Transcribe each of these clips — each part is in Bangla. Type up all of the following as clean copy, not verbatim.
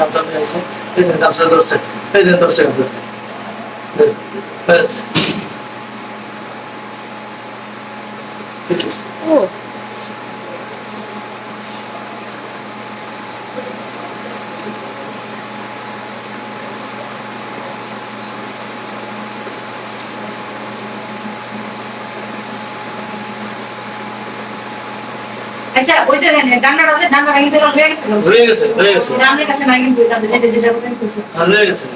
গামছা নিয়ে আসে, এই দিন গামছা ধরছে, এই দিন ধরছে গামছা। ও আচ্ছা ওই যে ডান্ডাটা আছে ডান্ডাটা কিন্তু লয়ে গেছে রয়ে গেছে, রয়ে গেছে, ডান্ডার কাছে নাই কিন্তু এটা যেটা যেটা বলেন কইছে রয়ে গেছে।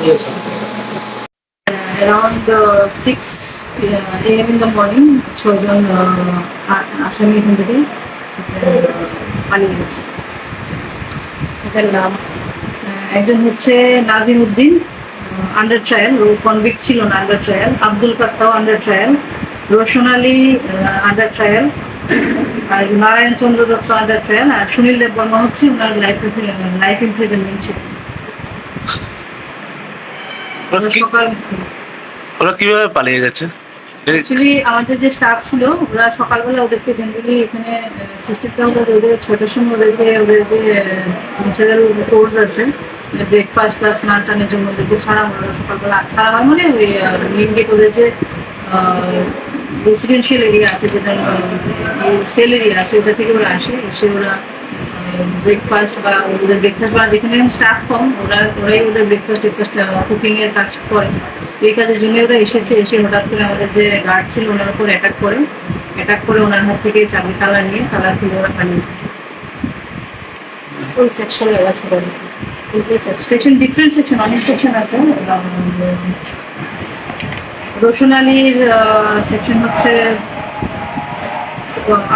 Yes, sir. around 6 a.m. in the morning ছয়জন আসামি এখান থেকে পালিয়ে গেছে। এদের নাম একজন হচ্ছে নাজিম উদ্দিন আন্ডার ট্রায়াল, ও কনভিক্ট ছিল না, under trial. Abdul Fattah under trial, Roshan Ali under trial, আর নারায়ণ চন্দ্র দত্ত আন্ডার ট্রায়াল, আর সুনীল দেব বর্মা হচ্ছে ওনার লাইফ ইমপ্রিজনমেন্ট ছিল। সকাল ওরা কিভাবে পালিয়ে গেছে? অ্যাকচুয়ালি আমাদের যে স্টাফ ছিল ওরা সকালবেলা ওদেরকে জেনারেলি এখানে সিস্টেমটা হলো ওদের ছটার সময় ওদের যে ন্যাচারাল কোর্স আছে ব্রেকফাস্ট প্লাস স্নান টানের জন্য ওদেরকে ছাড়া হয়। ওরা সকালবেলা ছাড়া হয় মানে ওই মেন গেট ওদের যে রেসিডেন্সিয়াল এরিয়া আছে, যেটা সেল এরিয়া আছে, ওটা থেকে ওরা আসে, এসে ওরা ব্রেকফাস্ট বা ওদের ব্রেকফাস্ট বা যেখানে স্টাফ কম ওরাই ওদের ব্রেকফাস্ট কুকিং এর কাজ করে। এই কাজের জন্য ওরা এসেছে, এসে হঠাৎ করে আমাদের যে গার্ড ছিল ওনার উপর অ্যাটাক করে ওনার হাত থেকে চাবি তালা নিয়ে তালা খুলে ওরা পালিয়ে যায়। কোন সেকশনে আছে বলেন? সেকশন ডিফারেন্ট সেকশন, অনেক সেকশন আছে। রোশন আলীর সেকশন হচ্ছে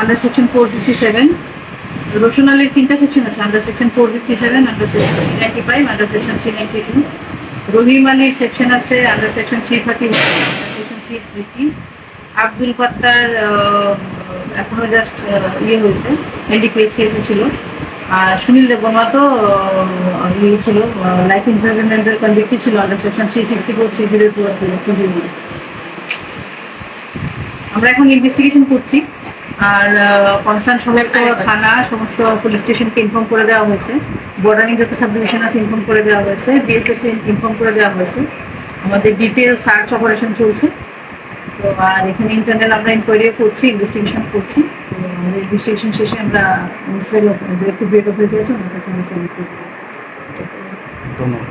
আন্ডার সেকশন 457। রোশন আলীর 3টা সেকশন আছে, under section 457, under section 395, under section 392। Rahim আলীর সেকশন আছে under section 331, under section 380। Abdul ফাত্তার এখনো জাস্ট হয়েছে, এনডিপিএস কেসে ছিল। আর সুনীল দেব বর্মা তো ছিল লাইফ ইমপ্রিজনমেন্টের কনভিক্টেড ছিল আন্ডার সেকশন 364, 302। আমরা এখন ইনভেস্টিগেশন করছি, আর কনসার্ন সমস্ত থানা সমস্ত পুলিশ স্টেশনকে ইনফর্ম করে দেওয়া হয়েছে, বর্ডারিং যত সাব ডিভিশন আছে ইনফর্ম করে দেওয়া হয়েছে, বিএসএফ ইনফর্ম করে দেওয়া হয়েছে। আমাদের ডিটেল সার্চ অপারেশন চলছে। তো আর এখানে ইন্টারনাল আমরা ইনকোয়ারিও করছি, ইনভেস্টিগেশন করছি। তো ইনভেস্টিগেশন শেষে আমরা একটু ব্রেক অফ হয়ে গেছে ওনার কাছে ধন্যবাদ।